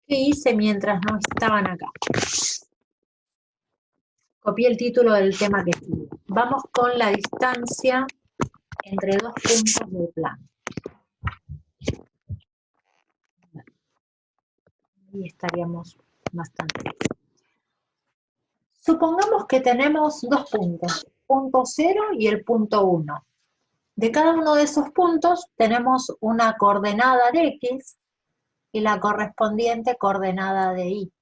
¿Qué hice mientras no estaban acá? Copié el título del tema que escribí. Vamos con la distancia entre dos puntos del plano. Ahí estaríamos bastante bien. Supongamos que tenemos dos puntos, el punto 0 y el punto 1. De cada uno de esos puntos tenemos una coordenada de X y la correspondiente coordenada de Y.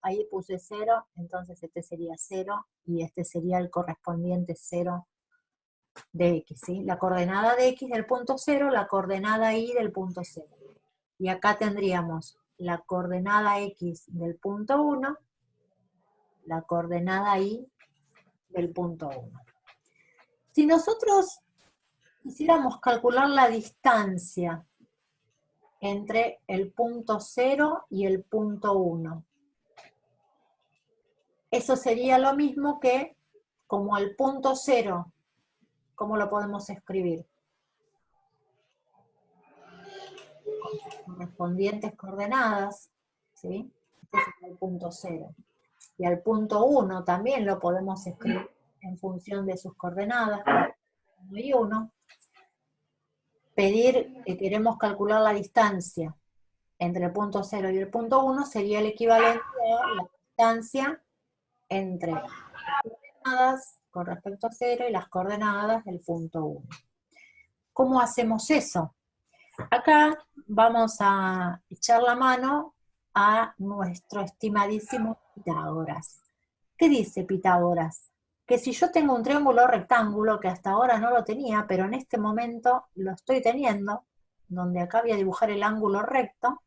Ahí puse 0, entonces este sería 0 y este sería el correspondiente 0 de X, ¿sí? La coordenada de X del punto 0, la coordenada Y del punto 0. Y acá tendríamos la coordenada X del punto 1, la coordenada Y del punto 1. Si nosotros quisiéramos calcular la distancia entre el punto 0 y el punto 1, eso sería lo mismo que como el punto 0, ¿cómo lo podemos escribir? Con sus correspondientes coordenadas, ¿sí? Este es el punto 0. Y al punto 1 también lo podemos escribir en función de sus coordenadas, 1 y 1. Pedir que queremos calcular la distancia entre el punto 0 y el punto 1 sería el equivalente a la distancia entre las coordenadas con respecto a 0 y las coordenadas del punto 1. ¿Cómo hacemos eso? Acá vamos a echar la mano a nuestro estimadísimo Pitágoras. ¿Qué dice Pitágoras? Que si yo tengo un triángulo rectángulo, que hasta ahora no lo tenía, pero en este momento lo estoy teniendo, donde acá voy a dibujar el ángulo recto,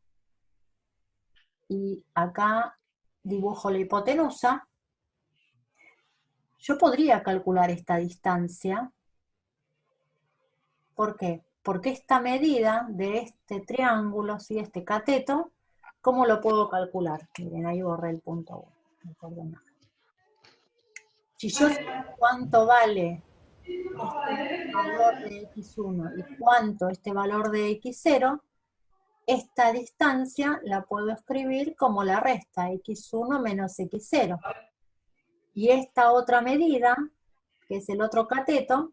y acá dibujo la hipotenusa, yo podría calcular esta distancia. ¿Por qué? Porque esta medida de este triángulo, ¿sí? Este cateto, ¿cómo lo puedo calcular? Miren, ahí borré el punto 1. Si yo sé cuánto vale este valor de x1 y cuánto este valor de x0, esta distancia la puedo escribir como la resta, x1 menos x0. Y esta otra medida, que es el otro cateto,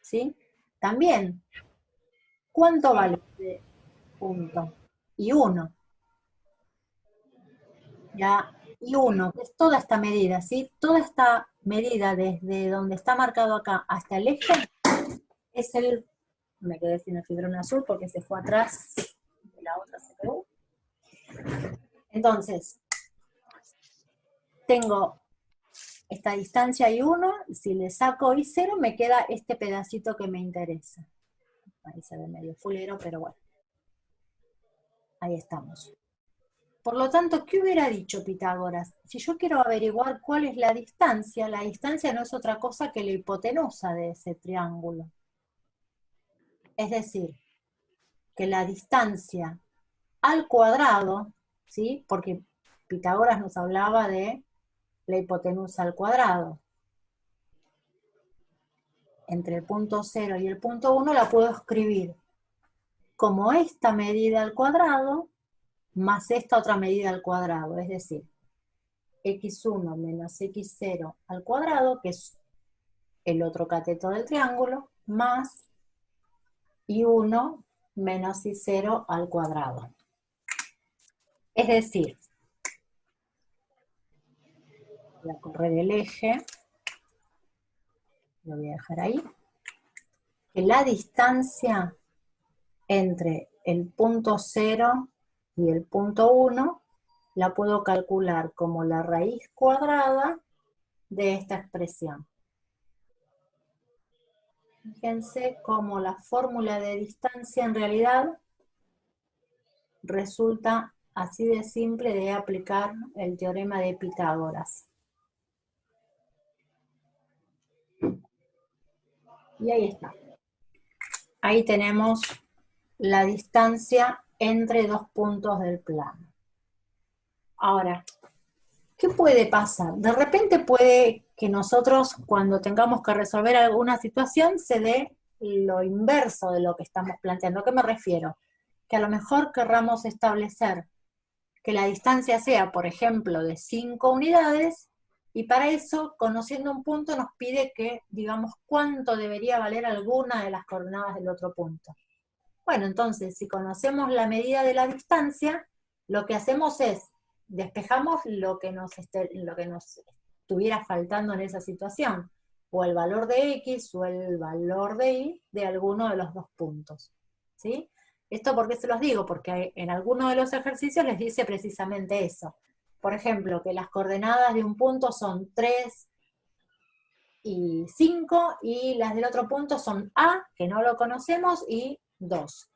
¿sí? También, ¿cuánto vale este punto? Y 1. Ya, y 1, que es toda esta medida, ¿sí? Toda esta medida desde donde está marcado acá hasta el eje es el, me quedé sin el fibrón azul porque se fue atrás de la otra CPU. Entonces, tengo esta distancia y 1, si le saco y 0 me queda este pedacito que me interesa. Ahí se ve medio fulero, pero bueno. Ahí estamos. Por lo tanto, ¿qué hubiera dicho Pitágoras? Si yo quiero averiguar cuál es la distancia no es otra cosa que la hipotenusa de ese triángulo. Es decir, que la distancia al cuadrado, ¿sí? Porque Pitágoras nos hablaba de la hipotenusa al cuadrado. Entre el punto 0 y el punto 1 la puedo escribir como esta medida al cuadrado más esta otra medida al cuadrado, es decir, x1 menos x0 al cuadrado, que es el otro cateto del triángulo, más y1 menos y0 al cuadrado. Es decir, voy a correr el eje, lo voy a dejar ahí, que la distancia entre el punto 0 y el punto 1 la puedo calcular como la raíz cuadrada de esta expresión. Fíjense cómo la fórmula de distancia en realidad resulta así de simple de aplicar el teorema de Pitágoras. Y ahí está. Ahí tenemos la distancia entre dos puntos del plano. Ahora, ¿qué puede pasar? De repente puede que nosotros, cuando tengamos que resolver alguna situación, se dé lo inverso de lo que estamos planteando. ¿A qué me refiero? Que a lo mejor querramos establecer que la distancia sea, por ejemplo, de 5 unidades, y para eso, conociendo un punto, nos pide que digamos cuánto debería valer alguna de las coordenadas del otro punto. Bueno, entonces, si conocemos la medida de la distancia, lo que hacemos es, despejamos lo que nos estuviera faltando en esa situación, o el valor de X o el valor de Y de alguno de los dos puntos, ¿sí? ¿Esto por qué se los digo? Porque en alguno de los ejercicios les dice precisamente eso. Por ejemplo, que las coordenadas de un punto son 3 y 5, y las del otro punto son A, que no lo conocemos, y 2.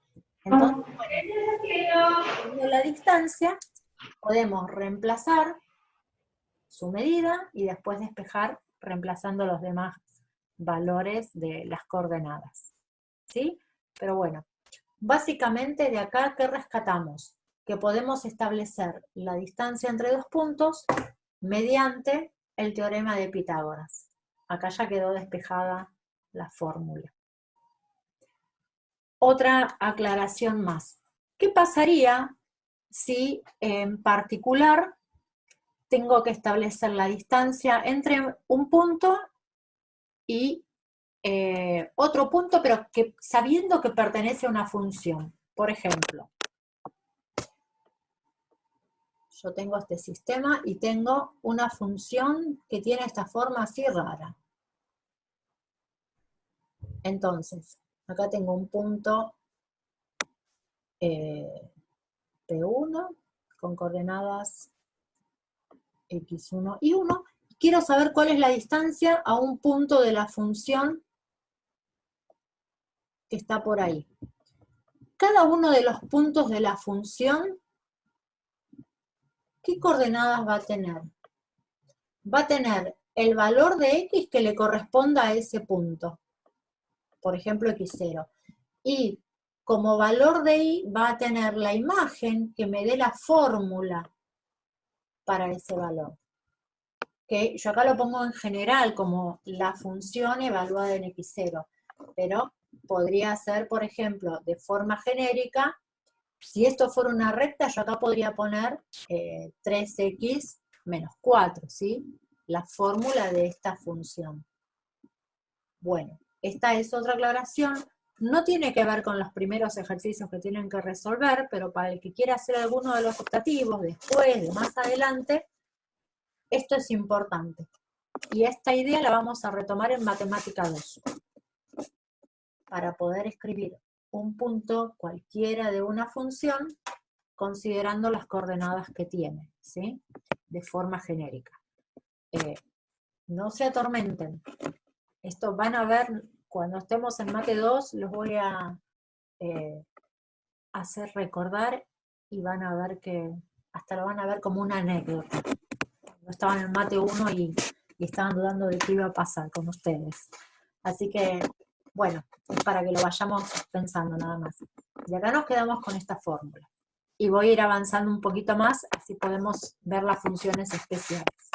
Entonces, bueno, la distancia, podemos reemplazar su medida y después despejar reemplazando los demás valores de las coordenadas, ¿sí? Pero bueno, básicamente de acá, ¿qué rescatamos? Que podemos establecer la distancia entre dos puntos mediante el teorema de Pitágoras. Acá ya quedó despejada la fórmula. Otra aclaración más. ¿Qué pasaría si en particular tengo que establecer la distancia entre un punto y otro punto, pero que, sabiendo que pertenece a una función? Por ejemplo, yo tengo este sistema y tengo una función que tiene esta forma así rara. Entonces, acá tengo un punto P1 con coordenadas X1 y 1. Quiero saber cuál es la distancia a un punto de la función que está por ahí. Cada uno de los puntos de la función, ¿qué coordenadas va a tener? Va a tener el valor de X que le corresponda a ese punto. Por ejemplo, X0. Y como valor de Y va a tener la imagen que me dé la fórmula para ese valor. Que yo acá lo pongo en general como la función evaluada en X0. Pero podría ser, por ejemplo, de forma genérica, si esto fuera una recta, yo acá podría poner 3x menos 4, ¿sí? La fórmula de esta función. Bueno, esta es otra aclaración. No tiene que ver con los primeros ejercicios que tienen que resolver, pero para el que quiera hacer alguno de los optativos después, de más adelante, esto es importante. Y esta idea la vamos a retomar en Matemática 2. Para poder escribir un punto cualquiera de una función, considerando las coordenadas que tiene, ¿sí? De forma genérica. No se atormenten. Esto van a ver, cuando estemos en Mate 2, los voy a hacer recordar y van a ver que, hasta lo van a ver como una anécdota. Cuando estaban en Mate 1 y estaban dudando de qué iba a pasar con ustedes. Así que, bueno, es para que lo vayamos pensando nada más. Y acá nos quedamos con esta fórmula. Y voy a ir avanzando un poquito más, así podemos ver las funciones especiales.